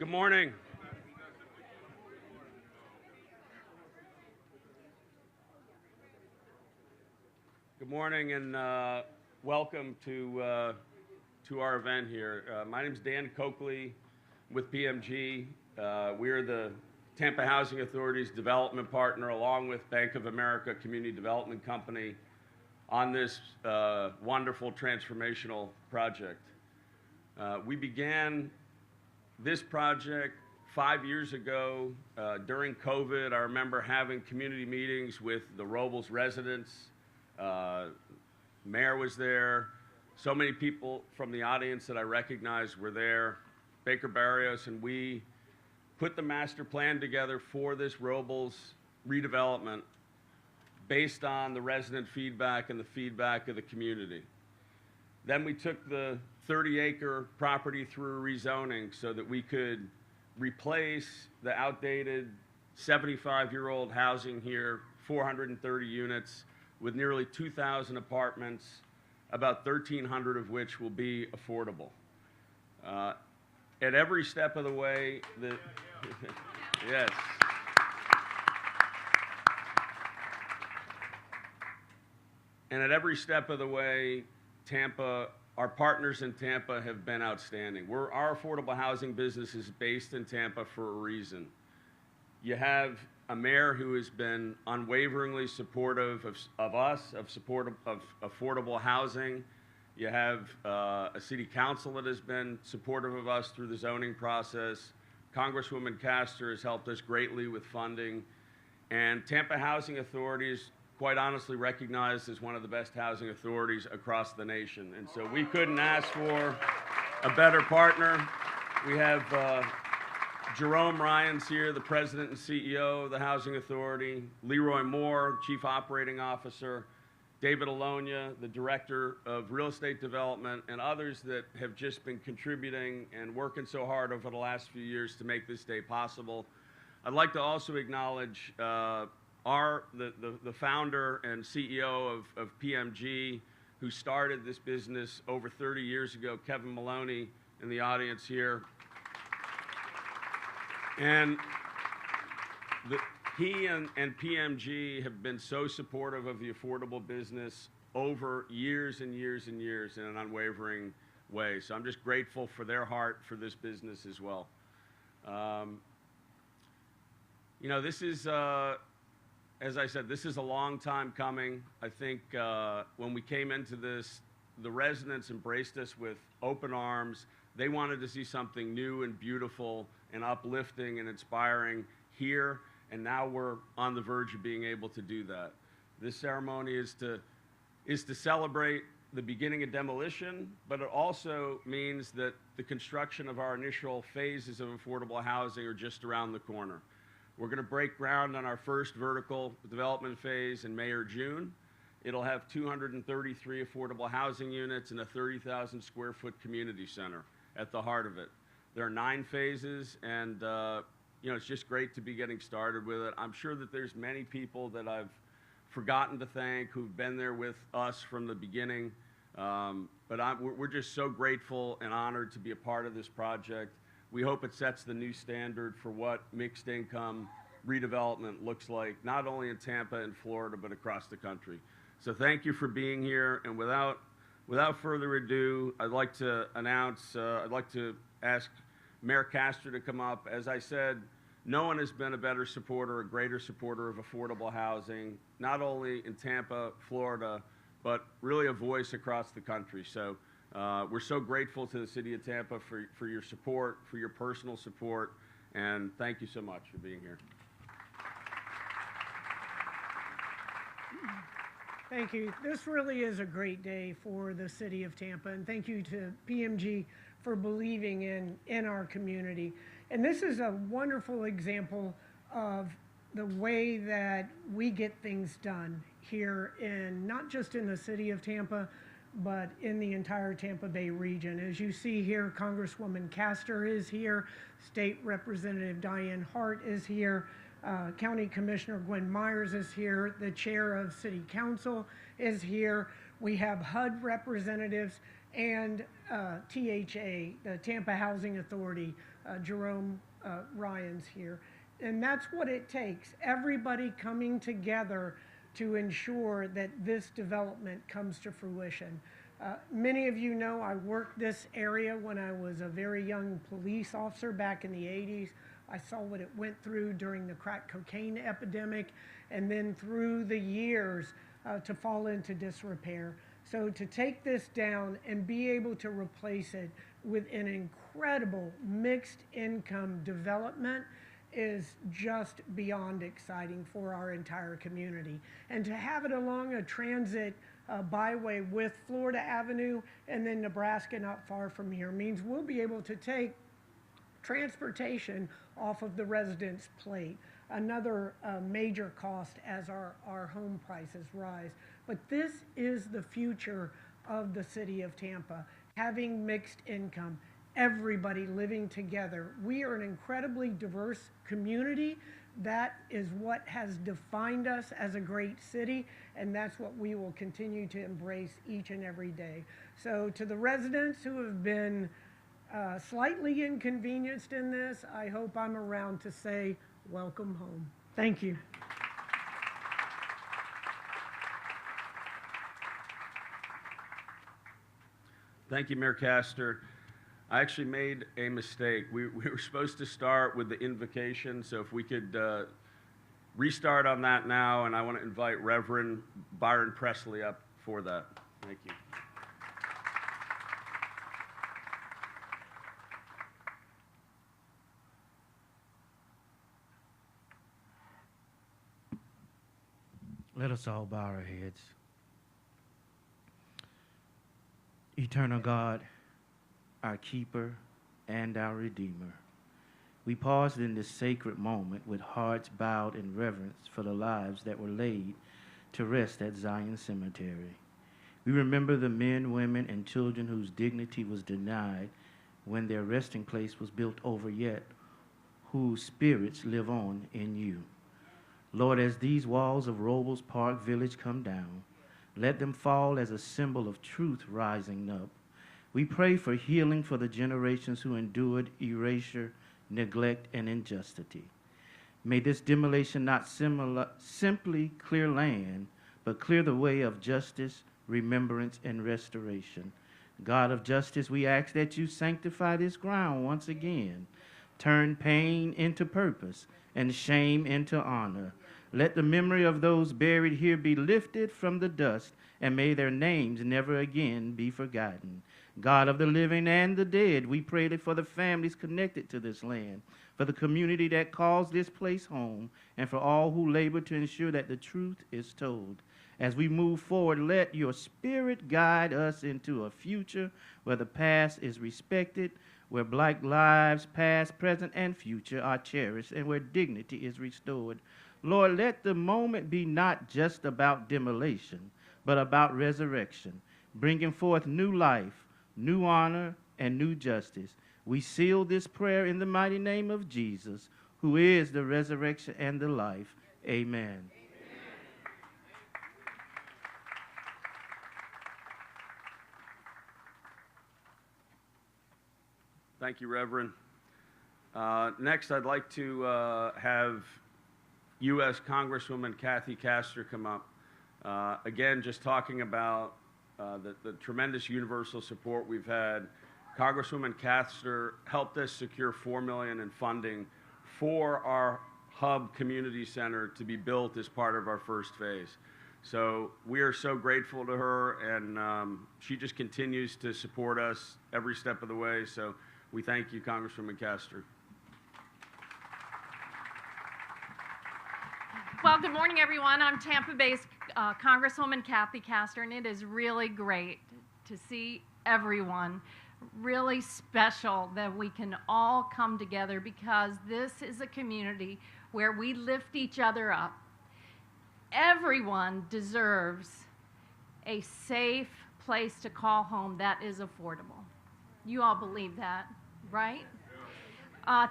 Good morning. Good morning and welcome to our event here. My name is Dan Coakley with PMG. We are the Tampa Housing Authority's development partner along with Bank of America Community Development Company on this wonderful transformational project. We began this project 5 years ago during COVID. I remember having community meetings with the Robles residents. Mayor was there. So many people from the audience that I recognized were there. Baker Barrios, and we put the master plan together for this Robles redevelopment based on the resident feedback and the feedback of the community. Then we took the 30-acre property through rezoning so that we could replace the outdated 75-year-old housing here, 430 units, with nearly 2,000 apartments, about 1,300 of which will be affordable. At every step of the way, yes. And at every step of the way, Tampa, our partners in Tampa have been outstanding. Our affordable housing business is based in Tampa for a reason. You have a mayor who has been unwaveringly supportive of us, of affordable housing. You have a city council that has been supportive of us through the zoning process. Congresswoman Castor has helped us greatly with funding. And Tampa Housing Authority is quite honestly recognized as one of the best housing authorities across the nation. And so we couldn't ask for a better partner. We have Jerome Ryans here, the president and CEO of the Housing Authority, Leroy Moore, chief operating officer, David Alonia, the director of real estate development, and others that have just been contributing and working so hard over the last few years to make this day possible. I'd like to also acknowledge the founder and CEO of PMG, who started this business over 30 years ago, Kevin Maloney, in the audience here. And he and PMG have been so supportive of the affordable business over years and years and years in an unwavering way. So I'm just grateful for their heart for this business as well. You know, this is, as I said, this is a long time coming. I think when we came into this, the residents embraced us with open arms. They wanted to see something new and beautiful and uplifting and inspiring here, and now we're on the verge of being able to do that. This ceremony is to celebrate the beginning of demolition, but it also means that the construction of our initial phases of affordable housing are just around the corner. We're going to break ground on our first vertical development phase in May or June. It'll have 233 affordable housing units and a 30,000 square foot community center at the heart of it. There are 9 phases, and you know, it's just great to be getting started with it. I'm sure that there's many people that I've forgotten to thank who've been there with us from the beginning, but we're just so grateful and honored to be a part of this project. We hope it sets the new standard for what mixed income redevelopment looks like, not only in Tampa and Florida, but across the country. So thank you for being here, and without further ado, I'd like to announce, I'd like to ask Mayor Castor to come up. As I said, no one has been a better supporter, a greater supporter of affordable housing, not only in Tampa, Florida, but really a voice across the country. So we're so grateful to the city of Tampa for your support, for your personal support, and thank you so much for being here. Thank you. This really is a great day for the city of Tampa, and thank you to PMG for believing in our community. And this is a wonderful example of the way that we get things done here in, not just in the city of Tampa, but in the entire Tampa Bay region. As you see here, Congresswoman Castor is here, State Representative Diane Hart is here, County Commissioner Gwen Myers is here, the Chair of City Council is here. We have HUD representatives and THA, the Tampa Housing Authority, Jerome Ryan's here. And that's what it takes, everybody coming together to ensure that this development comes to fruition. Many of you know I worked this area when I was a very young police officer back in the 80s. I saw what it went through during the crack cocaine epidemic, and then through the years to fall into disrepair. So to take this down and be able to replace it with an incredible mixed income development is just beyond exciting for our entire community. And to have it along a transit byway with Florida Avenue and then Nebraska not far from here means we'll be able to take transportation off of the residents' plate, another major cost as our home prices rise. But this is the future of the city of Tampa, having mixed income, everybody living together. We are an incredibly diverse community. That is what has defined us as a great city, and that's what we will continue to embrace each and every day. So to the residents who have been slightly inconvenienced in this, I hope I'm around to say, welcome home. Thank you. Thank you, Mayor Castor. I actually made a mistake. We were supposed to start with the invocation, so if we could restart on that now, and I want to invite Reverend Byron Presley up for that. Thank you. Let us all bow our heads. Eternal God, our keeper and our redeemer, we paused in this sacred moment with hearts bowed in reverence for the lives that were laid to rest at Zion Cemetery. We remember the men, women, and children whose dignity was denied when their resting place was built over, yet whose spirits live on in you. Lord, as these walls of Robles Park Village come down, let them fall as a symbol of truth rising up. We pray for healing for the generations who endured erasure, neglect, and injustice. May this demolition not simply clear land, but clear the way of justice, remembrance, and restoration. God of justice, we ask that you sanctify this ground once again. Turn pain into purpose and shame into honor. Let the memory of those buried here be lifted from the dust, and may their names never again be forgotten. God of the living and the dead, we pray that for the families connected to this land, for the community that calls this place home, and for all who labor to ensure that the truth is told. As we move forward, let your spirit guide us into a future where the past is respected, where Black lives, past, present, and future, are cherished, and where dignity is restored. Lord, let the moment be not just about demolition, but about resurrection, bringing forth new life, new honor, and new justice. We seal this prayer in the mighty name of Jesus, who is the resurrection and the life. Amen. Thank you, Reverend. Next, I'd like to have U.S. Congresswoman Kathy Castor come up. Again, just talking about the tremendous universal support we've had. Congresswoman Castor helped us secure $4 million in funding for our Hub Community Center to be built as part of our first phase. So we are so grateful to her, and she just continues to support us every step of the way. So we thank you, Congresswoman Castor. Well, good morning, everyone. I'm Tampa Bay's Congresswoman Kathy Castor, and it is really great to see everyone. Really special that we can all come together, because this is a community where we lift each other up. Everyone deserves a safe place to call home that is affordable. You all believe that, right?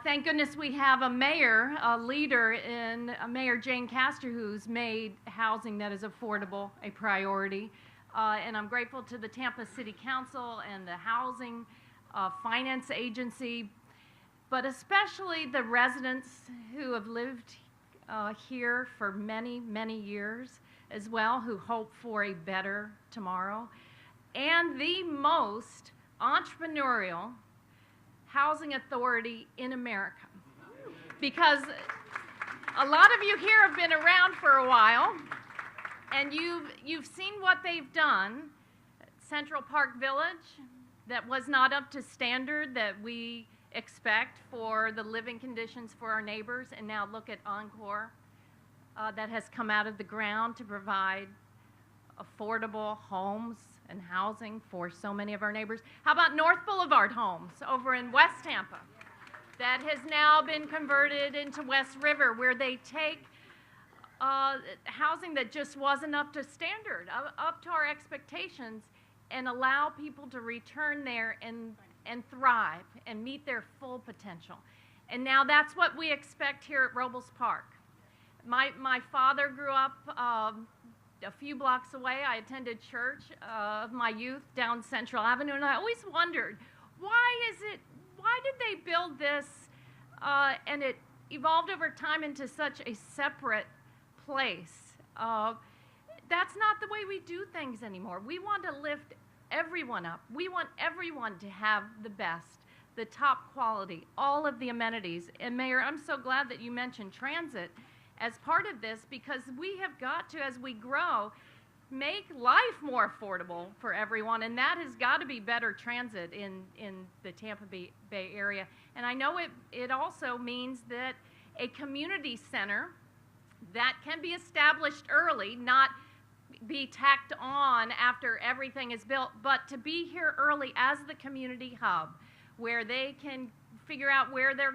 Thank goodness we have a mayor, a leader in Mayor Jane Castor, who's made housing that is affordable a priority. And I'm grateful to the Tampa City Council and the Housing Finance Agency. but especially the residents who have lived here for many, many years as well, who hope for a better tomorrow, and the most entrepreneurial housing authority in America. Because a lot of you here have been around for a while, and you've seen what they've done. Central Park Village, that was not up to standard that we expect for the living conditions for our neighbors, and now look at Encore, that has come out of the ground to provide affordable homes and housing for so many of our neighbors. How about North Boulevard Homes over in West Tampa? That has now been converted into West River, where they take housing that just wasn't up to standard, up to our expectations, and allow people to return there and thrive and meet their full potential. And now that's what we expect here at Robles Park. My father grew up a few blocks away. I attended church of my youth down Central Avenue, and I always wondered, why did they build this and it evolved over time into such a separate place? That's not the way we do things anymore. We want to lift everyone up. We want everyone to have the best, the top quality, all of the amenities. And Mayor, I'm so glad that you mentioned transit as part of this, because we have got to, as we grow, make life more affordable for everyone, and that has got to be better transit in the Tampa Bay area. And I know it also means that a community center that can be established early, not be tacked on after everything is built, but to be here early as the community hub, where they can figure out where their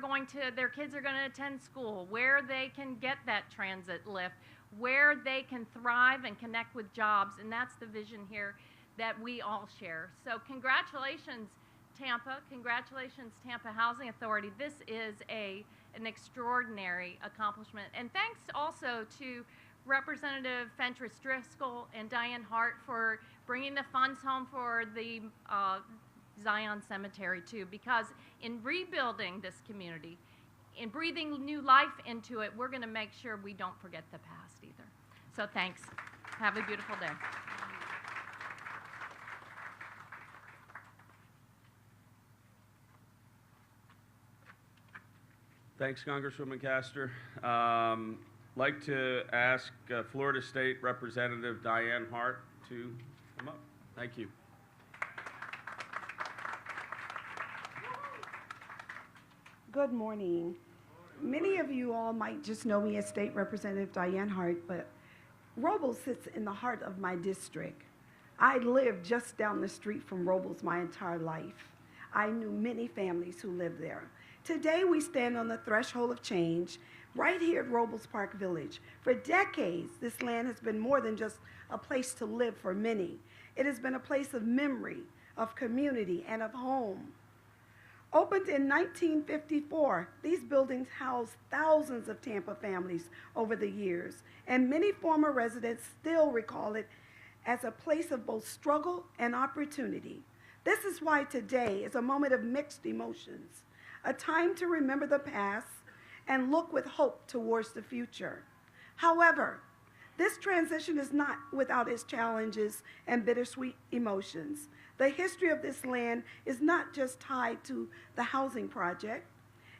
kids are going to attend school, where they can get that transit lift, where they can thrive and connect with jobs. And that's the vision here that we all share. So congratulations, Tampa. Congratulations, Tampa Housing Authority. This is an extraordinary accomplishment. And thanks also to Representative Fentress Driscoll and Diane Hart for bringing the funds home for the Zion Cemetery too, because in rebuilding this community, in breathing new life into it, we're going to make sure we don't forget the past either. So thanks. Have a beautiful day. Thanks, Congresswoman Castor. Like to ask Florida State Representative Diane Hart to come up. Thank you. Good morning. Many of you all might just know me as State Representative Diane Hart, but Robles sits in the heart of my district. I lived just down the street from Robles my entire life. I knew many families who lived there. Today we stand on the threshold of change right here at Robles Park Village. For decades, this land has been more than just a place to live for many. It has been a place of memory, of community, and of home. Opened in 1954, these buildings housed thousands of Tampa families over the years, and many former residents still recall it as a place of both struggle and opportunity. This is why today is a moment of mixed emotions, a time to remember the past and look with hope towards the future. However, this transition is not without its challenges and bittersweet emotions. The history of this land is not just tied to the housing project.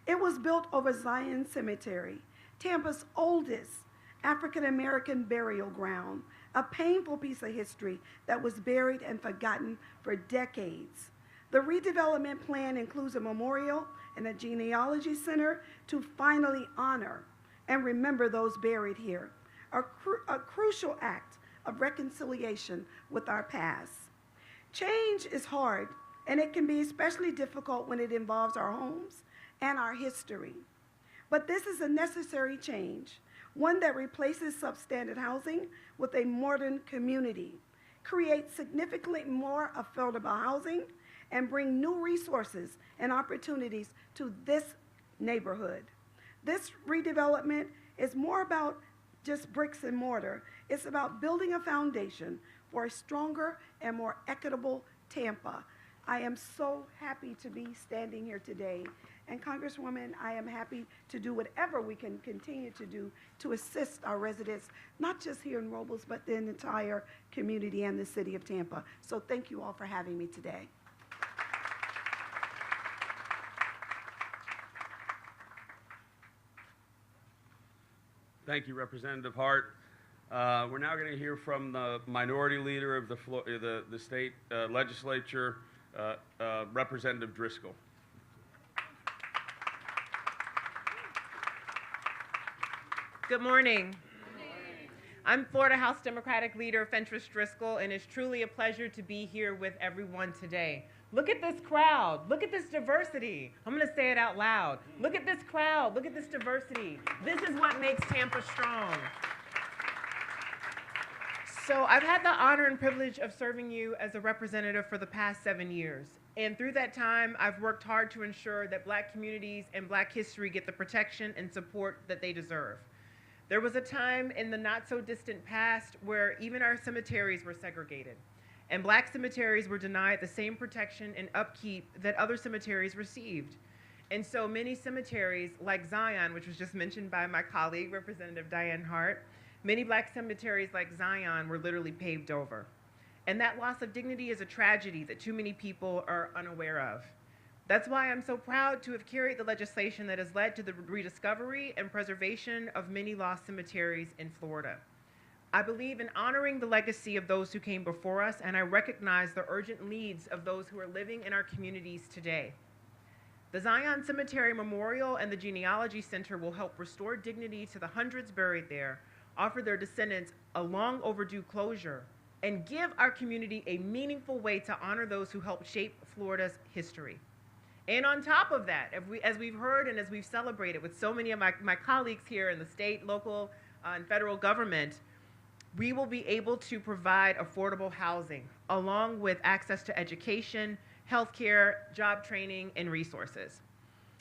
It was built over Zion Cemetery, Tampa's oldest African-American burial ground, a painful piece of history that was buried and forgotten for decades. The redevelopment plan includes a memorial and a genealogy center to finally honor and remember those buried here, a crucial act of reconciliation with our past. Change is hard, and it can be especially difficult when it involves our homes and our history. But this is a necessary change, one that replaces substandard housing with a modern community, creates significantly more affordable housing, and bring new resources and opportunities to this neighborhood. This redevelopment is more about just bricks and mortar. It's about building a foundation for a stronger and more equitable Tampa. I am so happy to be standing here today And Congresswoman, I am happy to do whatever we can continue to do to assist our residents, not just here in Robles, but the entire community and the city of Tampa. So thank you all for having me today. Thank you, Representative Hart. We're now going to hear from the minority leader of the state legislature, Representative Driscoll. Good morning. I'm Florida House Democratic Leader Fentress Driscoll, and it's truly a pleasure to be here with everyone today. Look at this crowd. Look at this diversity. I'm going to say it out loud. Look at this crowd. Look at this diversity. This is what makes Tampa strong. So I've had the honor and privilege of serving you as a representative for the past 7 years. And through that time, I've worked hard to ensure that Black communities and Black history get the protection and support that they deserve. There was a time in the not so distant past where even our cemeteries were segregated, and Black cemeteries were denied the same protection and upkeep that other cemeteries received. And so many cemeteries, like Zion, which was just mentioned by my colleague, Representative Diane Hart, many Black cemeteries like Zion were literally paved over. And that loss of dignity is a tragedy that too many people are unaware of. That's why I'm so proud to have carried the legislation that has led to the rediscovery and preservation of many lost cemeteries in Florida. I believe in honoring the legacy of those who came before us, and I recognize the urgent needs of those who are living in our communities today. The Zion Cemetery Memorial and the Genealogy Center will help restore dignity to the hundreds buried there, offer their descendants a long overdue closure, and give our community a meaningful way to honor those who helped shape Florida's history. And on top of that, as we've heard and as we've celebrated with so many of my colleagues here in the state, local, and federal government, we will be able to provide affordable housing, along with access to education, healthcare, job training, and resources.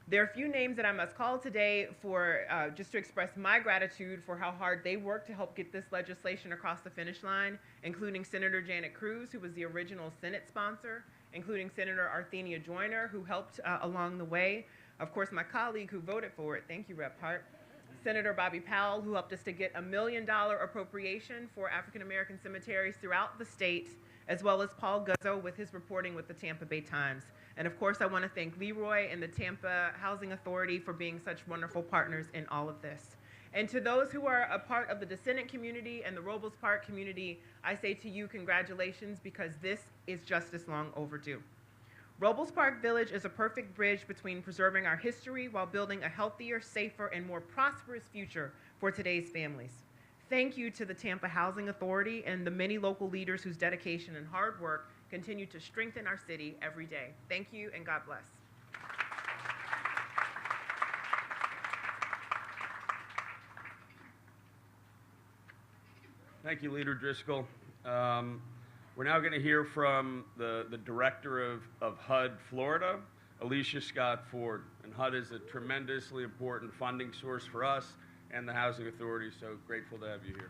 There are a few names that I must call today for just to express my gratitude for how hard they worked to help get this legislation across the finish line, including Senator Janet Cruz, who was the original Senate sponsor, including Senator Arthenia Joyner, who helped along the way. Of course, my colleague who voted for it, thank you, Rep. Hart. Senator Bobby Powell, who helped us to get $1 million appropriation for African-American cemeteries throughout the state, as well as Paul Guzzo with his reporting with the Tampa Bay Times. And of course, I want to thank Leroy and the Tampa Housing Authority for being such wonderful partners in all of this. And to those who are a part of the descendant community and the Robles Park community, I say to you, congratulations, because this is just as long overdue. Robles Park Village is a perfect bridge between preserving our history while building a healthier, safer, and more prosperous future for today's families. Thank you to the Tampa Housing Authority and the many local leaders whose dedication and hard work continue to strengthen our city every day. Thank you, and God bless. Thank you, Leader Driscoll. We're now going to hear from the director of HUD Florida, Alicia Scott Ford. And HUD is a tremendously important funding source for us and the Housing Authority, so grateful to have you here.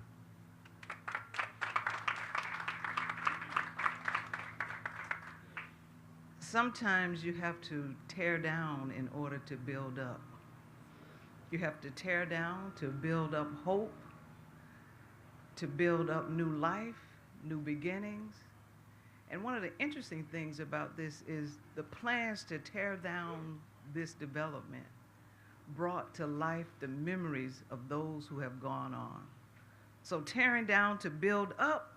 Sometimes you have to tear down in order to build up. You have to tear down to build up hope, to build up new life, new beginnings. And one of the interesting things about this is the plans to tear down this development brought to life the memories of those who have gone on. So tearing down to build up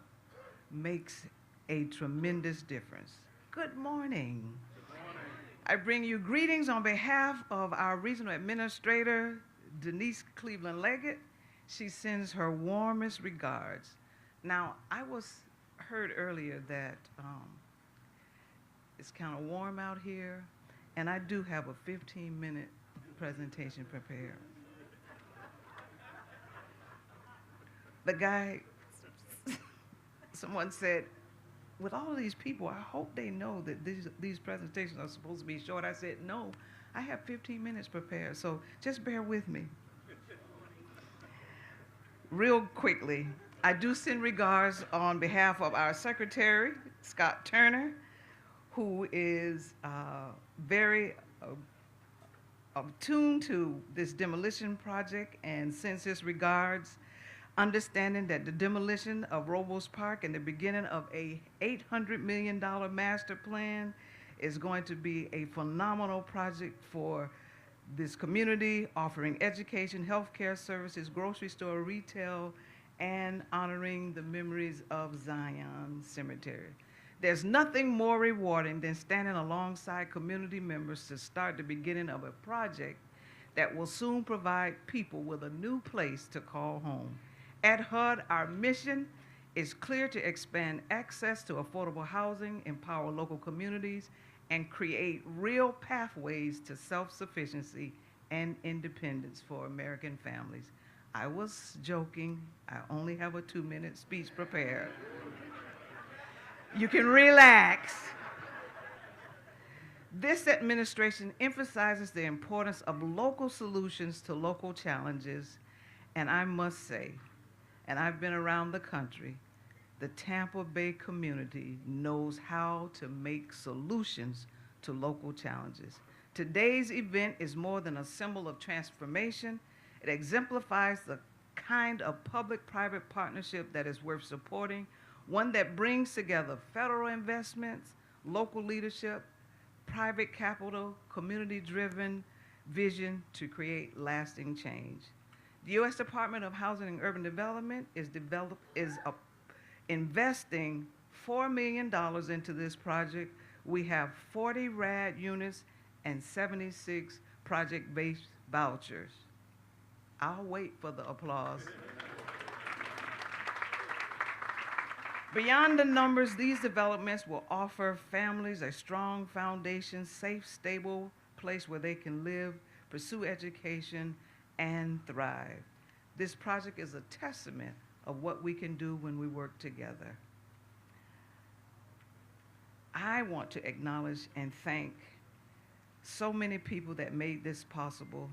makes a tremendous difference. Good morning. I bring you greetings on behalf of our regional administrator, Denise Cleveland-Leggett. She sends her warmest regards. Now, I heard earlier that it's kind of warm out here, and I do have a 15-minute presentation prepared. The guy, someone said, with all of these people, I hope they know that these presentations are supposed to be short. I said, no, I have 15 minutes prepared, so just bear with me. Real quickly, I do send regards on behalf of our secretary, Scott Turner, who is very attuned to this demolition project and sends his regards, understanding that the demolition of Robles Park and the beginning of a $800 million master plan is going to be a phenomenal project for this community, offering education, healthcare services, grocery store, retail, and honoring the memories of Zion Cemetery. There's nothing more rewarding than standing alongside community members to start the beginning of a project that will soon provide people with a new place to call home. At HUD, our mission is clear: to expand access to affordable housing, empower local communities, and create real pathways to self-sufficiency and independence for American families. I was joking. I only have a 2-minute speech prepared. You can relax. This administration emphasizes the importance of local solutions to local challenges, and I must say, and I've been around the country, the Tampa Bay community knows how to make solutions to local challenges. Today's event is more than a symbol of transformation. It exemplifies the kind of public-private partnership that is worth supporting, one that brings together federal investments, local leadership, private capital, community-driven vision to create lasting change. The U.S. Department of Housing and Urban Development is investing $4 million into this project. We have 40 RAD units and 76 project-based vouchers. I'll wait for the applause. Beyond the numbers, these developments will offer families a strong foundation, safe, stable place where they can live, pursue education, and thrive. This project is a testament of what we can do when we work together. I want to acknowledge and thank so many people that made this possible.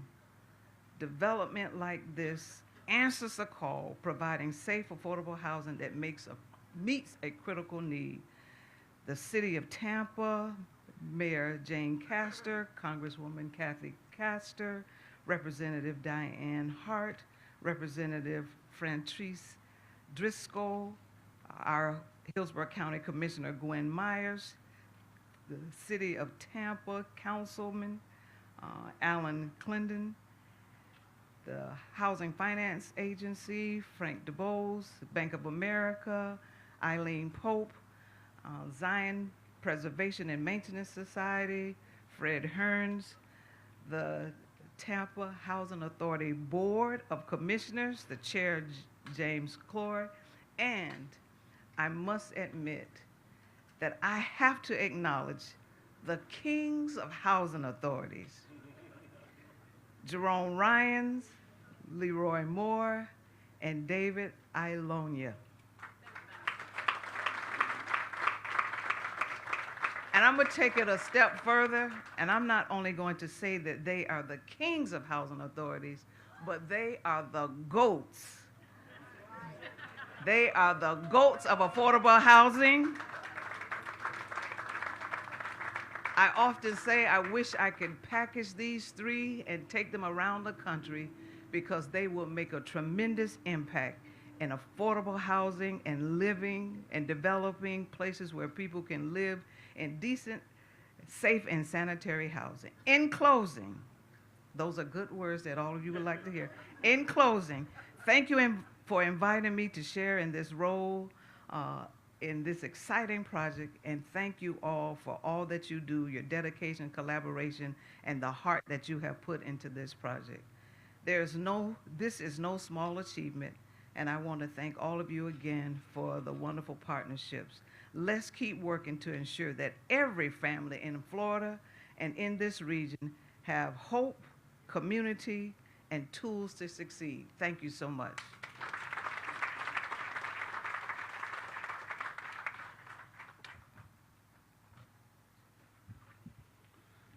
Development like this answers a call, providing safe, affordable housing that meets a critical need. The City of Tampa, Mayor Jane Castor, Congresswoman Kathy Castor, Representative Diane Hart, Representative Frantrice Driscoll, our Hillsborough County Commissioner Gwen Myers, the City of Tampa Councilman Alan Clendon, the Housing Finance Agency, Frank DeBose, Bank of America, Eileen Pope, Zion Preservation and Maintenance Society, Fred Hearns, the Tampa Housing Authority Board of Commissioners, the Chair James Cloyd, and I must admit that I have to acknowledge the kings of housing authorities, Jerome Ryans, Leroy Moore, and David Ilonia. And I'm going to take it a step further, and I'm not only going to say that they are the kings of housing authorities, but they are the goats. They are the goats of affordable housing. I often say I wish I could package these three and take them around the country, because they will make a tremendous impact in affordable housing and living and developing places where people can live in decent, safe, and sanitary housing. In closing, those are good words that all of you would like to hear. In closing, thank you for inviting me to share in this role in this exciting project, and thank you all for all that you do, your dedication, collaboration, and the heart that you have put into this project. This is no small achievement, and I want to thank all of you again for the wonderful partnerships. Let's keep working to ensure that every family in Florida and in this region have hope, community, and tools to succeed. Thank you so much.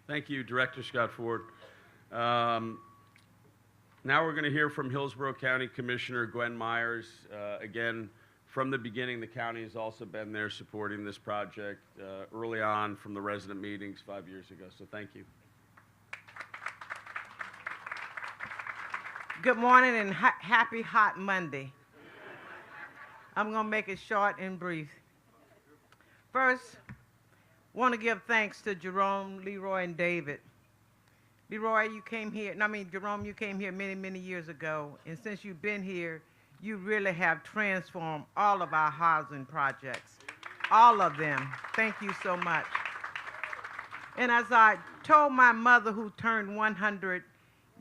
Thank you, Director Scott Ford. Now we're going to hear from Hillsborough County Commissioner Gwen Myers. Again, from the beginning, the county has also been there supporting this project early on from the resident meetings 5 years ago, so thank you. Good morning and happy hot Monday. I'm going to make it short and brief. First, want to give thanks to Jerome, Leroy, and David. Leroy, you came here, Jerome, you came here many, many years ago, and since you've been here, you really have transformed all of our housing projects. All of them. Thank you so much. And as I told my mother, who turned 100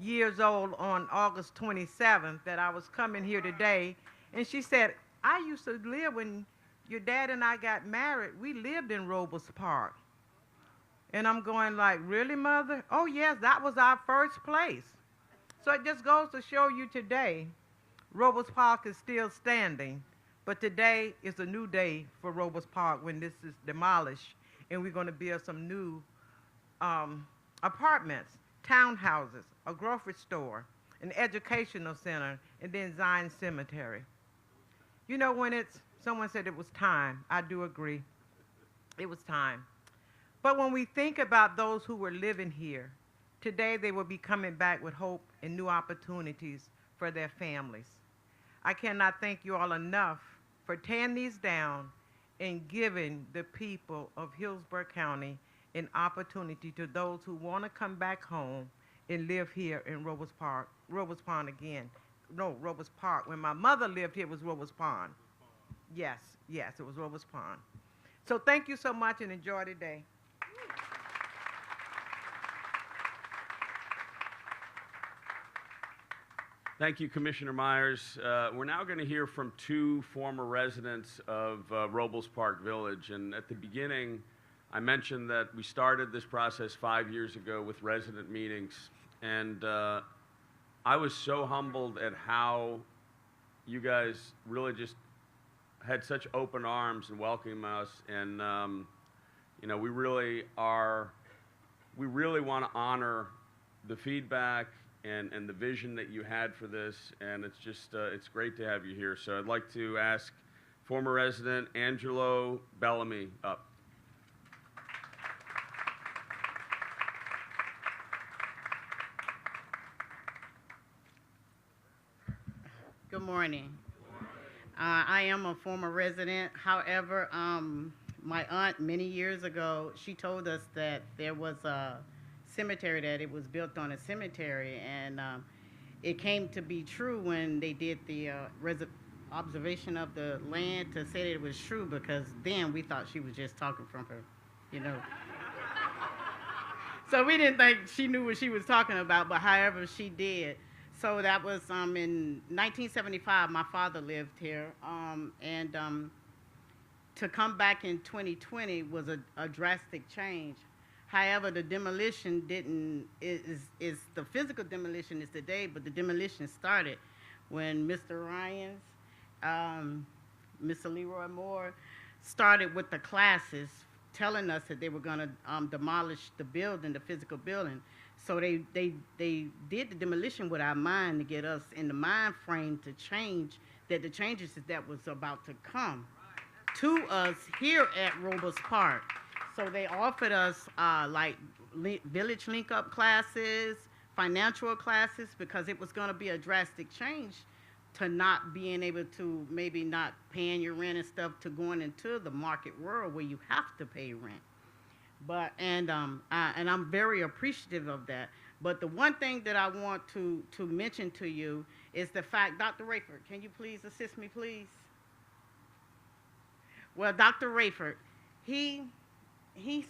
years old on August 27th, that I was coming here today, and she said, I used to live when your dad and I got married. We lived in Robles Park. And I'm going like, really, Mother? Oh, yes, that was our first place. So it just goes to show you today, Robles Park is still standing, but today is a new day for Robles Park when this is demolished, and we're going to build some new apartments, townhouses, a grocery store, an educational center, and then Zion Cemetery. You know, when someone said it was time, I do agree. It was time. But when we think about those who were living here, today they will be coming back with hope and new opportunities for their families. I cannot thank you all enough for tearing these down and giving the people of Hillsborough County an opportunity to those who want to come back home and live here in Robles Pond again. No, Robles Park. When my mother lived here, it was Robles Pond. Yes, it was Robles Pond. So thank you so much and enjoy the day. Thank you, Commissioner Myers. We're now going to hear from two former residents of Robles Park Village. And at the beginning, I mentioned that we started this process 5 years ago with resident meetings. And I was so humbled at how you guys really just had such open arms and welcoming us. And, you know, we really want to honor the feedback and the vision that you had for this, and it's just it's great to have you here. So I'd like to ask former resident Angelo Bellamy up. Good morning. I am a former resident. However, my aunt many years ago, she told us that there was a cemetery, that it was built on a cemetery, and it came to be true when they did the observation of the land to say that it was true, because then we thought she was just talking from her, you know. So we didn't think she knew what she was talking about, but however she did. So that was in 1975, my father lived here, and to come back in 2020 was a drastic change. However, the demolition is the physical demolition is today, but the demolition started when Mr. Ryans, Mr. Leroy Moore started with the classes telling us that they were going to demolish the building, the physical building. So they did the demolition with our mind to get us in the mind frame to change, that the changes that was about to come to us here at Robles Park. So they offered us like village link-up classes, financial classes, because it was going to be a drastic change to not being able to, maybe not paying your rent and stuff, to going into the market world where you have to pay rent. But and I'm very appreciative of that. But the one thing that I want to mention to you is the fact, Dr. Rayford, can you please assist me, please? Well, Dr. Rayford, he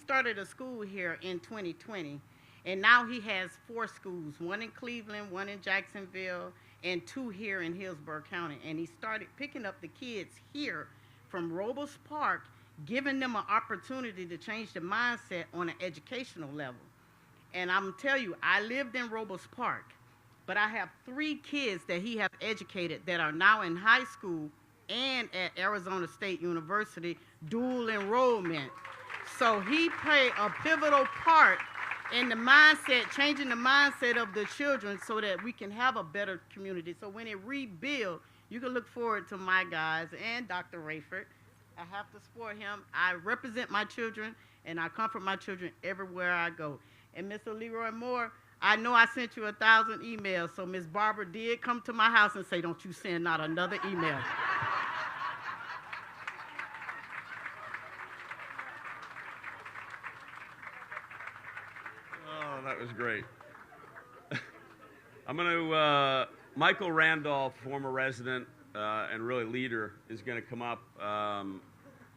started a school here in 2020, and now he has 4 schools, one in Cleveland, one in Jacksonville, and 2 here in Hillsborough County. And he started picking up the kids here from Robles Park, giving them an opportunity to change the mindset on an educational level. And I'm telling you, I lived in Robles Park, but I have 3 kids that he has educated that are now in high school and at Arizona State University, dual enrollment. So he played a pivotal part in the mindset, changing the mindset of the children so that we can have a better community. So when it rebuilds, you can look forward to my guys and Dr. Rayford. I have to support him. I represent my children, and I comfort my children everywhere I go. And Mr. Leroy Moore, I know I sent you 1,000 emails, so Miss Barbara did come to my house and say, don't you send not another email. Oh, that was great. I'm going to, Michael Randolph, former resident and really leader, is going to come up.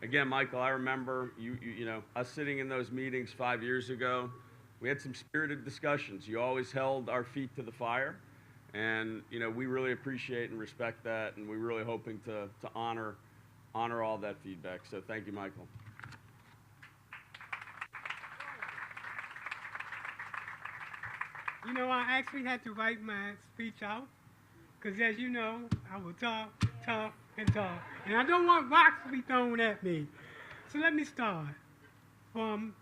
Again, Michael, I remember you know, us sitting in those meetings 5 years ago. We had some spirited discussions. You always held our feet to the fire. And, you know, we really appreciate and respect that, and we're really hoping to honor all that feedback. So thank you, Michael. You know, I actually had to write my speech out because, as you know, I will talk, and talk. And I don't want rocks to be thrown at me. So let me start. From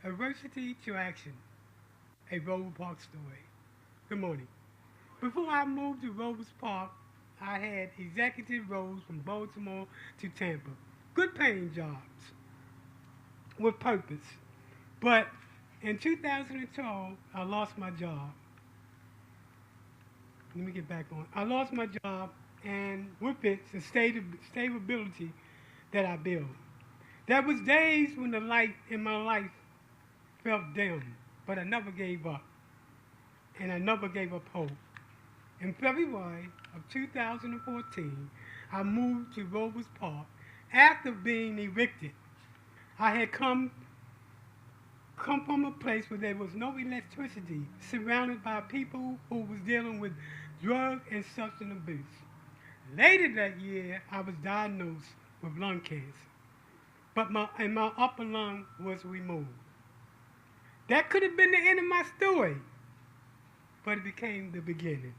adversity to action, a Robles Park story. Good morning. Before I moved to Robles Park, I had executive roles from Baltimore to Tampa. Good paying jobs with purpose. But in 2012, I lost my job. Let me get back on. I lost my job, and with it, the stability that I built. There was days when the light in my life felt dim, but I never gave up, and I never gave up hope. In February of 2014, I moved to Robles Park after being evicted. I had come from a place where there was no electricity, surrounded by people who was dealing with drug and substance abuse. Later that year, I was diagnosed with lung cancer, but my upper lung was removed. That could have been the end of my story, but it became the beginning.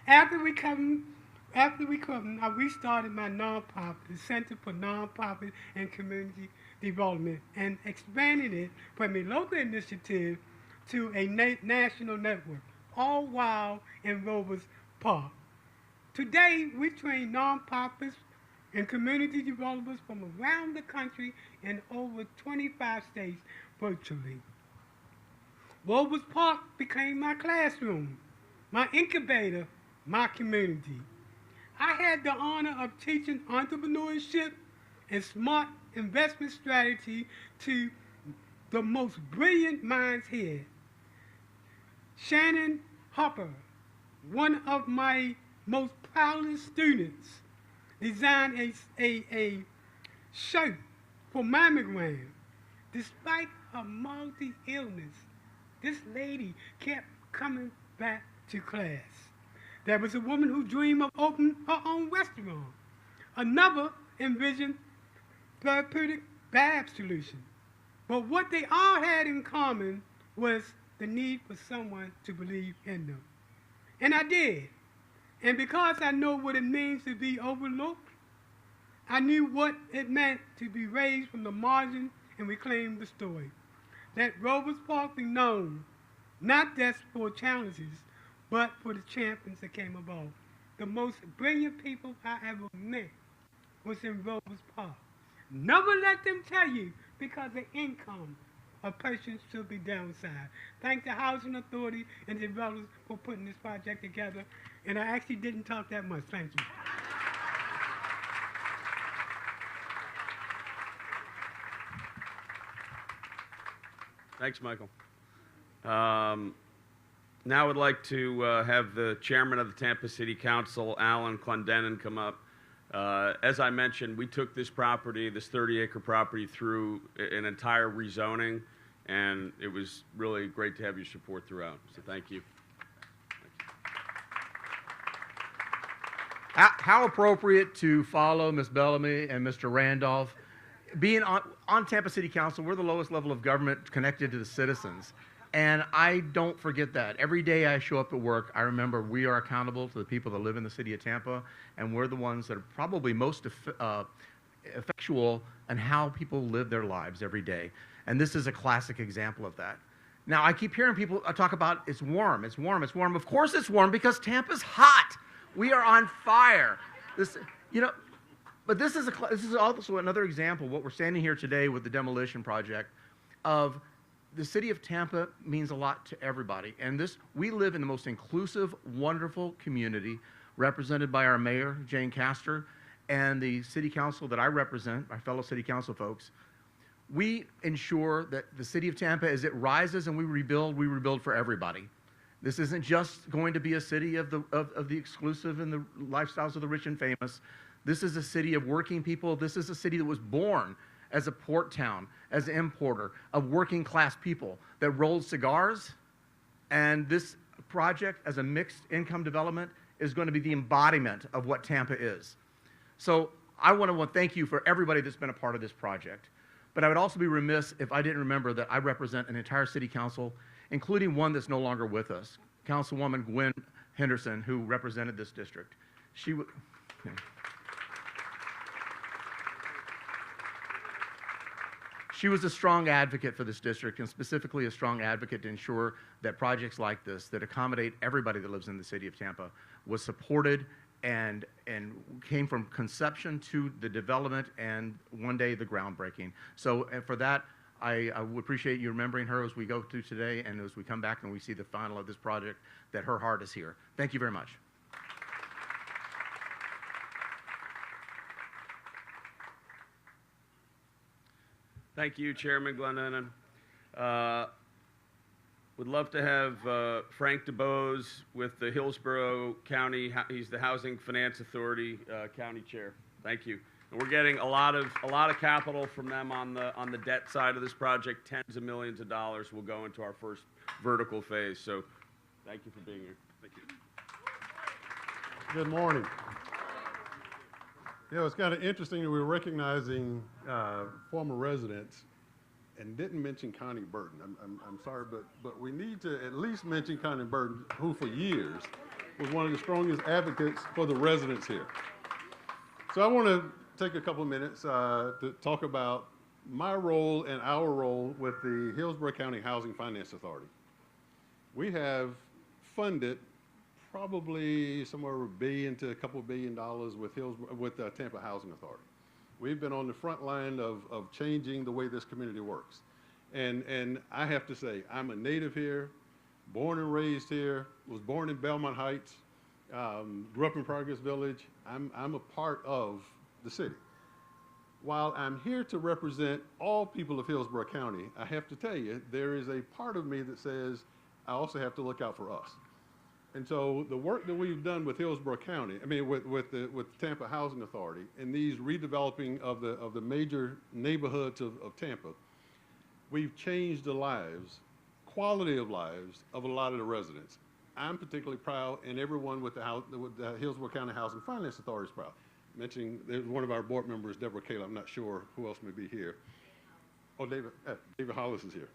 After recovering, I restarted my nonprofit, the Center for Nonprofit and Community Development, and expanded it from a local initiative to a national network, all while in Robles Park. Today, we train nonprofits and community developers from around the country in over 25 states virtually. Robles Park became my classroom, my incubator, my community. I had the honor of teaching entrepreneurship and smart investment strategy to the most brilliant minds here. Shannon Hopper, one of my most proudest students, designed a shirt for mammogram. Despite her multi-illness, this lady kept coming back to class. There was a woman who dreamed of opening her own restaurant. Another envisioned therapeutic bath solution. But what they all had in common was the need for someone to believe in them. And I did. And because I know what it means to be overlooked, I knew what it meant to be raised from the margin and reclaim the story. Let Robles Park be known, not just for challenges, but for the champions that came above. The most brilliant people I ever met was in Robles Park. Never let them tell you because the income of persons should be downside. Thank the Housing Authority and developers for putting this project together. And I actually didn't talk that much. Thank you. Thanks, Michael. Now I'd like to have the chairman of the Tampa City Council, Alan Clendenin, come up. As I mentioned, we took this property, this 30-acre property, through an entire rezoning, and it was really great to have your support throughout. So thank you. How appropriate to follow Ms. Bellamy and Mr. Randolph. Being on Tampa City Council, we're the lowest level of government connected to the citizens. And I don't forget that. Every day I show up at work, I remember we are accountable to the people that live in the city of Tampa, and we're the ones that are probably most effectual in how people live their lives every day. And this is a classic example of that. Now, I keep hearing people talk about it's warm, it's warm, it's warm. Of course it's warm because Tampa's hot. We are on fire. This, you know, but this is also another example, what we're standing here today with the demolition project, of the city of Tampa means a lot to everybody. And we live in the most inclusive, wonderful community represented by our mayor, Jane Castor, and the city council that I represent, our fellow city council folks. We ensure that the city of Tampa, as it rises and we rebuild for everybody. This isn't just going to be a city of the exclusive and the lifestyles of the rich and famous. This is a city of working people. This is a city that was born as a port town, as an importer of working class people that rolled cigars. And this project, as a mixed income development, is going to be the embodiment of what Tampa is. So I want to thank you for everybody that's been a part of this project. But I would also be remiss if I didn't remember that I represent an entire city council, including one that's no longer with us, Councilwoman Gwen Henderson, who represented this district. She was a strong advocate for this district, and specifically a strong advocate to ensure that projects like this, that accommodate everybody that lives in the city of Tampa, was supported and came from conception to the development and one day the groundbreaking. So for that, I would appreciate you remembering her as we go through today and as we come back and we see the final of this project, that her heart is here. Thank you very much. Thank you, Chairman Glendennen. Would love to have Frank DeBose with the Hillsborough County. He's the Housing Finance Authority County Chair. Thank you. And we're getting a lot of capital from them on the debt side of this project. Tens of millions of dollars will go into our first vertical phase. So, thank you for being here. Thank you. Good morning. You know, it's kind of interesting that we're recognizing former residents and didn't mention Connie Burton. I'm sorry, but we need to at least mention Connie Burton, who for years was one of the strongest advocates for the residents here. So I want to take a couple of minutes to talk about my role and our role with the Hillsborough County Housing Finance Authority. We have funded probably somewhere $1 billion to a couple $1 billion with Tampa Housing Authority. We've been on the front line of changing the way this community works. And I have to say, I'm a native here, born and raised here, was born in Belmont Heights, grew up in Progress Village. I'm a part of the city. While I'm here to represent all people of Hillsborough County, I have to tell you, there is a part of me that says I also have to look out for us. And so the work that we've done with Hillsborough County, with the Tampa Housing Authority, and these redeveloping of the major neighborhoods of Tampa, we've changed the lives, quality of lives of a lot of the residents. I'm particularly proud, and everyone with the Hillsborough County Housing Finance Authority is proud. Mentioning there's one of our board members, Deborah Kayla. I'm not sure who else may be here. Oh, David Hollis is here.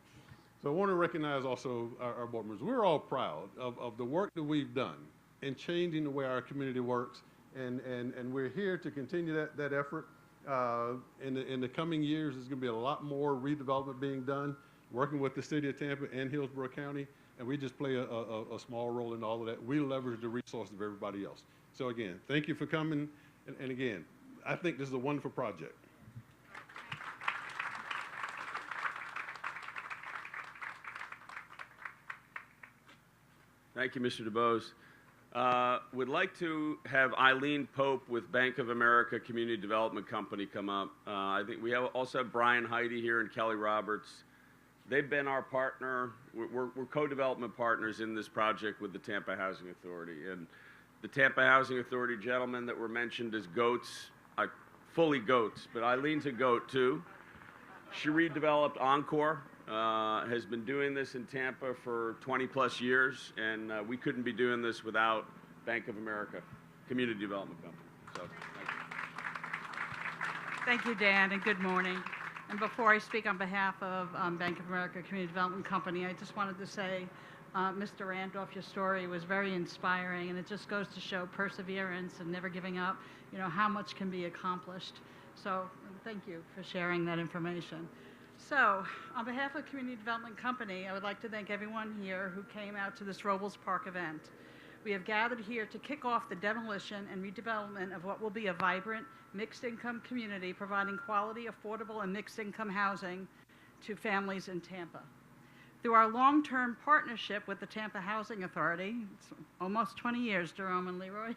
So I want to recognize also our board members. We're all proud of the work that we've done in changing the way our community works, and we're here to continue that effort. In the coming years, there's going to be a lot more redevelopment being done, working with the city of Tampa and Hillsborough County, and we just play a small role in all of that. We leverage the resources of everybody else. So again, thank you for coming, and again, I think this is a wonderful project. Thank you, Mr. DeBose. Would like to have Eileen Pope with Bank of America Community Development Company come up. I think we also have Brian Heidi here and Kelly Roberts. They've been our partner. We're co-development partners in this project with the Tampa Housing Authority. And the Tampa Housing Authority gentlemen that were mentioned as goats, fully goats, but Eileen's a goat too. She redeveloped Encore. Has been doing this in Tampa for 20 plus years, and we couldn't be doing this without Bank of America Community Development Company. So, thank you, Dan, and good morning. And before I speak on behalf of Bank of America Community Development Company, I just wanted to say, Mr. Randolph, your story was very inspiring, and it just goes to show perseverance and never giving up, how much can be accomplished. So thank you for sharing that information. So, on behalf of Community Development Company, I would like to thank everyone here who came out to this Robles Park event. We have gathered here to kick off the demolition and redevelopment of what will be a vibrant, mixed-income community providing quality, affordable, and mixed-income housing to families in Tampa. Through our long-term partnership with the Tampa Housing Authority, it's almost 20 years, Jerome and Leroy,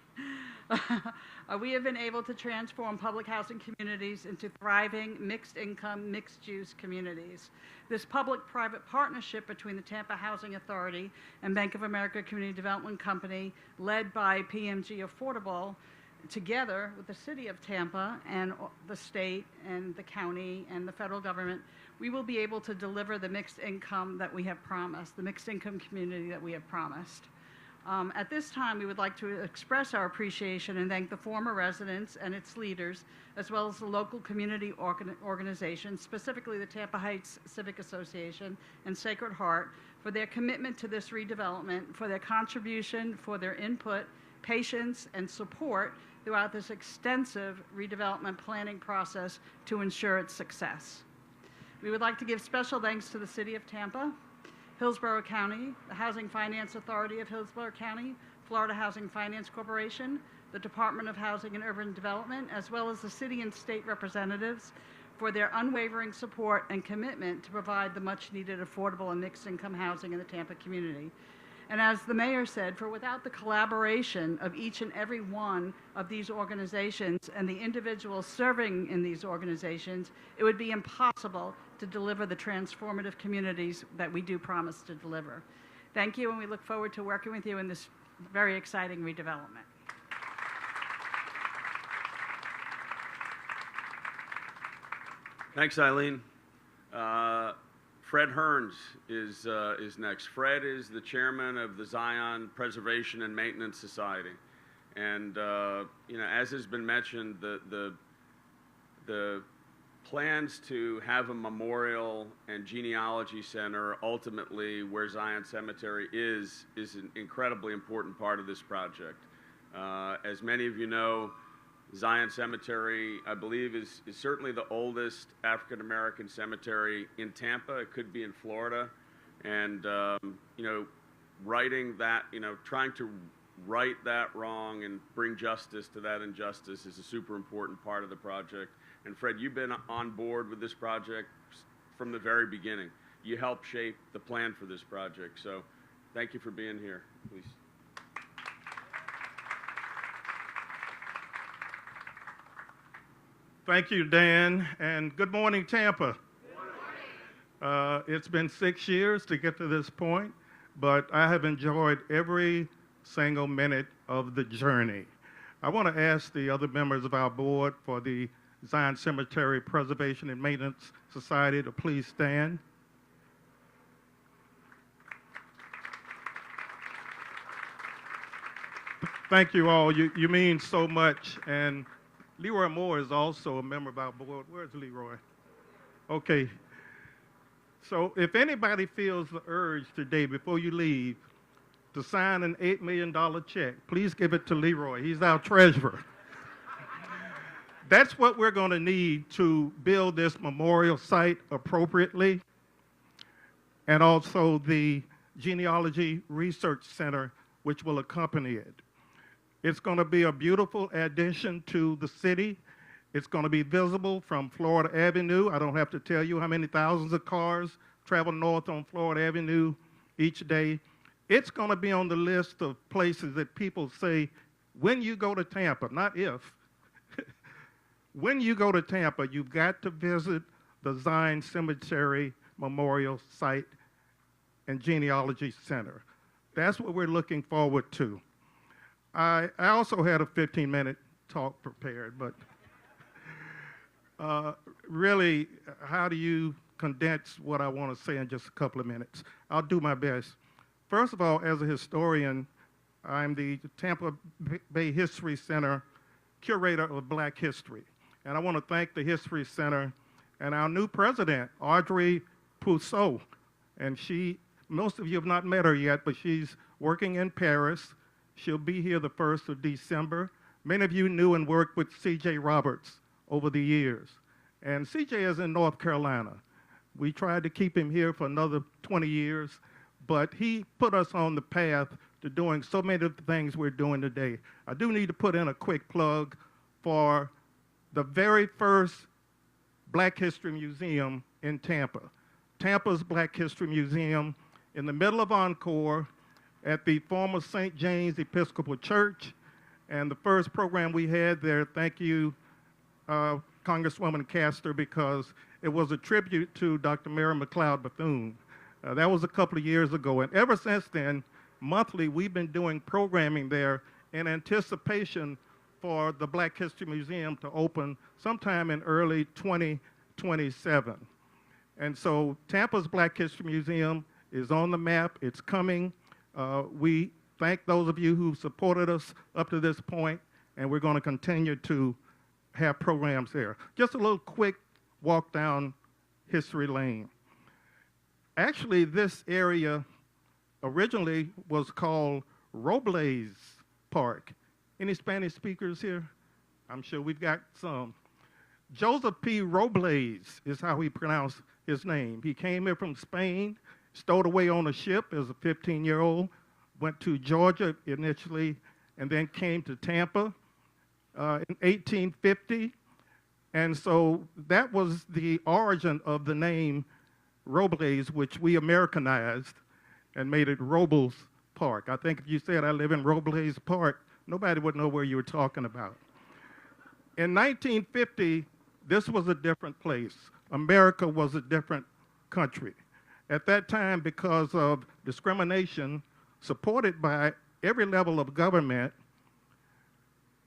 we have been able to transform public housing communities into thriving, mixed-income, mixed-use communities. This public-private partnership between the Tampa Housing Authority and Bank of America Community Development Company, led by PMG Affordable, together with the city of Tampa and the state and the county and the federal government, we will be able to deliver the mixed income that we have promised, the mixed income community that we have promised. At this time, we would like to express our appreciation and thank the former residents and its leaders, as well as the local community organizations, specifically the Tampa Heights Civic Association and Sacred Heart, for their commitment to this redevelopment, for their contribution, for their input, patience, and support throughout this extensive redevelopment planning process to ensure its success. We would like to give special thanks to the City of Tampa, Hillsborough County, the Housing Finance Authority of Hillsborough County, Florida Housing Finance Corporation, the Department of Housing and Urban Development, as well as the city and state representatives for their unwavering support and commitment to provide the much-needed affordable and mixed-income housing in the Tampa community. And as the mayor said, for without the collaboration of each and every one of these organizations and the individuals serving in these organizations, it would be impossible to deliver the transformative communities that we do promise to deliver. Thank you, and we look forward to working with you in this very exciting redevelopment. Thanks, Eileen. Fred Hearns is next. Fred is the chairman of the Zion Preservation and Maintenance Society. And, you know, as has been mentioned, the plans to have a memorial and genealogy center ultimately where Zion Cemetery is an incredibly important part of this project. As many of you know, Zion Cemetery, I believe, is certainly the oldest African-American cemetery in Tampa. It could be in Florida. And, you know, writing that, you know, trying to right that wrong and bring justice to that injustice is a super important part of the project. And Fred, you've been on board with this project from the very beginning. You helped shape the plan for this project. So thank you for being here, please. Thank you, Dan, and good morning, Tampa. Good morning. It's been 6 years to get to this point, but I have enjoyed every single minute of the journey. I want to ask the other members of our board for the Zion Cemetery Preservation and Maintenance Society to please stand. Thank you all. You mean so much. And Leroy Moore is also a member of our board. Where's Leroy? Okay. So if anybody feels the urge today before you leave to sign an $8 million check, please give it to Leroy. He's our treasurer. That's what we're going to need to build this memorial site appropriately, and also the Genealogy Research Center, which will accompany it. It's going to be a beautiful addition to the city. It's going to be visible from Florida Avenue. I don't have to tell you how many thousands of cars travel north on Florida Avenue each day. It's going to be on the list of places that people say, when you go to Tampa, not if, when you go to Tampa, you've got to visit the Zion Cemetery Memorial Site and Genealogy Center. That's what we're looking forward to. I also had a 15-minute talk prepared, but really, how do you condense what I want to say in just a couple of minutes? I'll do my best. First of all, as a historian, I'm the Tampa Bay History Center curator of Black history. And I want to thank the History Center and our new president, Audrey Pousseau. And most of you have not met her yet, but she's working in Paris. She'll be here the 1st of December. Many of you knew and worked with C.J. Roberts over the years. And C.J. is in North Carolina. We tried to keep him here for another 20 years, but he put us on the path to doing so many of the things we're doing today. I do need to put in a quick plug for the very first Black History Museum in Tampa. Tampa's Black History Museum in the middle of Encore at the former St. James Episcopal Church. And the first program we had there, thank you, Congresswoman Castor, because it was a tribute to Dr. Mary McLeod Bethune. That was a couple of years ago. And ever since then, monthly, we've been doing programming there in anticipation for the Black History Museum to open sometime in early 2027. And so Tampa's Black History Museum is on the map. It's coming. We thank those of you who supported us up to this point, and we're going to continue to have programs there. Just a little quick walk down history lane. Actually, this area originally was called Robles Park. Any Spanish speakers here? I'm sure we've got some. Joseph P. Robles is how he pronounced his name. He came here from Spain, stowed away on a ship as a 15-year-old, went to Georgia initially, and then came to Tampa in 1850. And so that was the origin of the name Robles, which we Americanized and made it Robles Park. I think if you said I live in Robles Park, nobody would know where you were talking about. In 1950, this was a different place. America was a different country. At that time, because of discrimination supported by every level of government,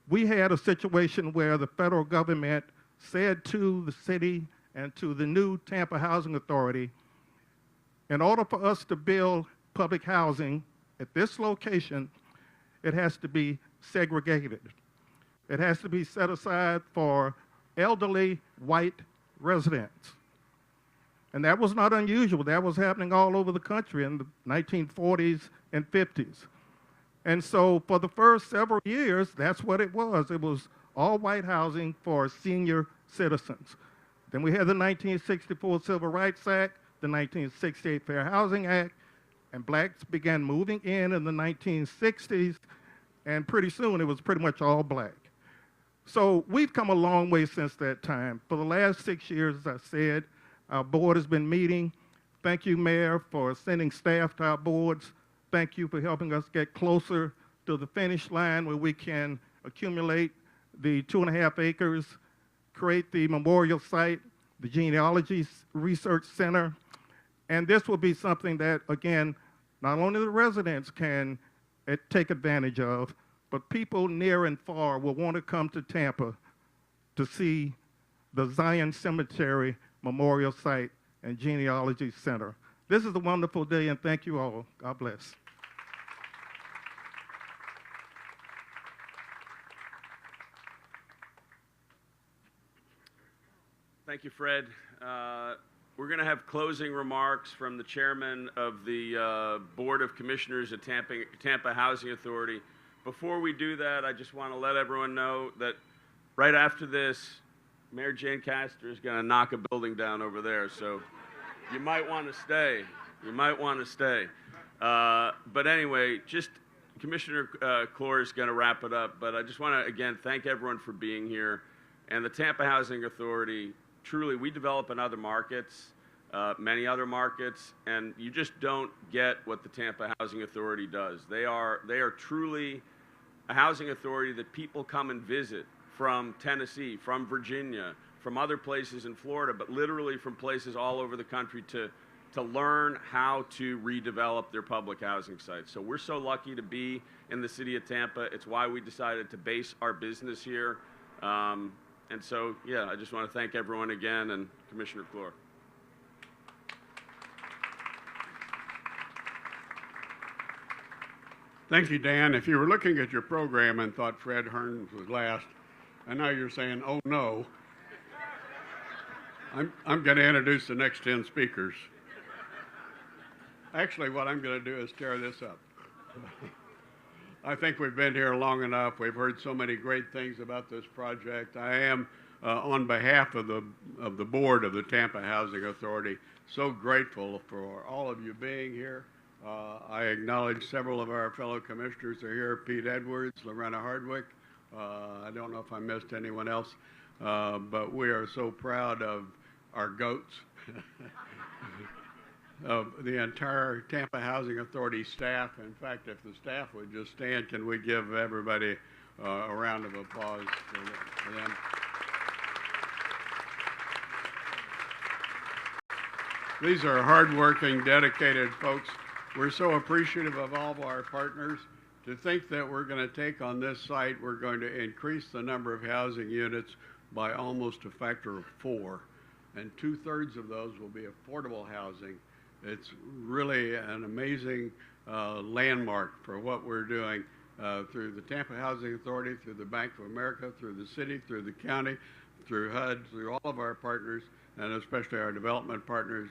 we had a situation where the federal government said to the city and to the new Tampa Housing Authority, in order for us to build public housing at this location, it has to be segregated. It has to be set aside for elderly white residents. And that was not unusual. That was happening all over the country in the 1940s and 50s. And so for the first several years, that's what it was. It was all white housing for senior citizens. Then we had the 1964 Civil Rights Act, the 1968 Fair Housing Act, and blacks began moving in the 1960s, and pretty soon it was pretty much all black. So we've come a long way since that time. For the last 6 years, as I said, our board has been meeting. Thank you, Mayor, for sending staff to our boards. Thank you for helping us get closer to the finish line where we can accumulate the 2.5 acres, create the memorial site, the genealogy research center. And this will be something that, again, not only the residents can take advantage of, but people near and far will want to come to Tampa to see the Zion Cemetery Memorial Site and Genealogy Center. This is a wonderful day, and thank you all. God bless. Thank you, Fred. We're going to have closing remarks from the chairman of the Board of Commissioners at Tampa Housing Authority. Before we do that, I just want to let everyone know that right after this, Mayor Jane Castor is going to knock a building down over there, so you might want to stay. You might want to stay. But anyway, just Commissioner Clore is going to wrap it up, but I just want to, again, thank everyone for being here. And the Tampa Housing Authority, truly, we develop in other markets, many other markets, and you just don't get what the Tampa Housing Authority does. They are truly a housing authority that people come and visit from Tennessee, from Virginia, from other places in Florida, but literally from places all over the country to learn how to redevelop their public housing sites. So we're so lucky to be in the city of Tampa. It's why we decided to base our business here. And so, yeah, I just want to thank everyone again, and Commissioner Clore. Thank you, Dan. If you were looking at your program and thought Fred Hearns was last, and now you're saying, oh no, I'm going to introduce the next 10 speakers. Actually, what I'm going to do is tear this up. I think we've been here long enough. We've heard so many great things about this project. I am, on behalf of the board of the Tampa Housing Authority, so grateful for all of you being here. I acknowledge several of our fellow commissioners are here: Pete Edwards, Lorena Hardwick. I don't know if I missed anyone else, but we are so proud of our goats. of the entire Tampa Housing Authority staff. In fact, if the staff would just stand, can we give everybody a round of applause for them? These are hardworking, dedicated folks. We're so appreciative of all of our partners. To think that we're going to take on this site, we're going to increase the number of housing units by almost a factor of 4. And 2/3 of those will be affordable housing. It's really an amazing landmark for what we're doing through the Tampa Housing Authority, through the Bank of America, through the city, through the county, through HUD, through all of our partners, and especially our development partners.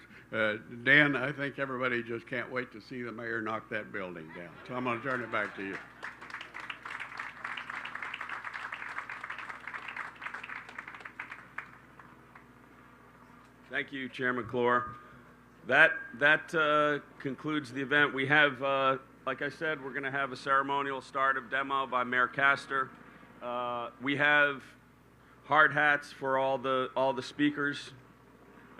Dan, I think everybody just can't wait to see the mayor knock that building down. So I'm going to turn it back to you. Thank you, Chairman Clore. That concludes the event. We have, like I said, we're going to have a ceremonial start of demo by Mayor Castor. We have hard hats for all the speakers,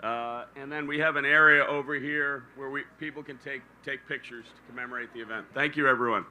and then we have an area over here where people can take pictures to commemorate the event. Thank you, everyone.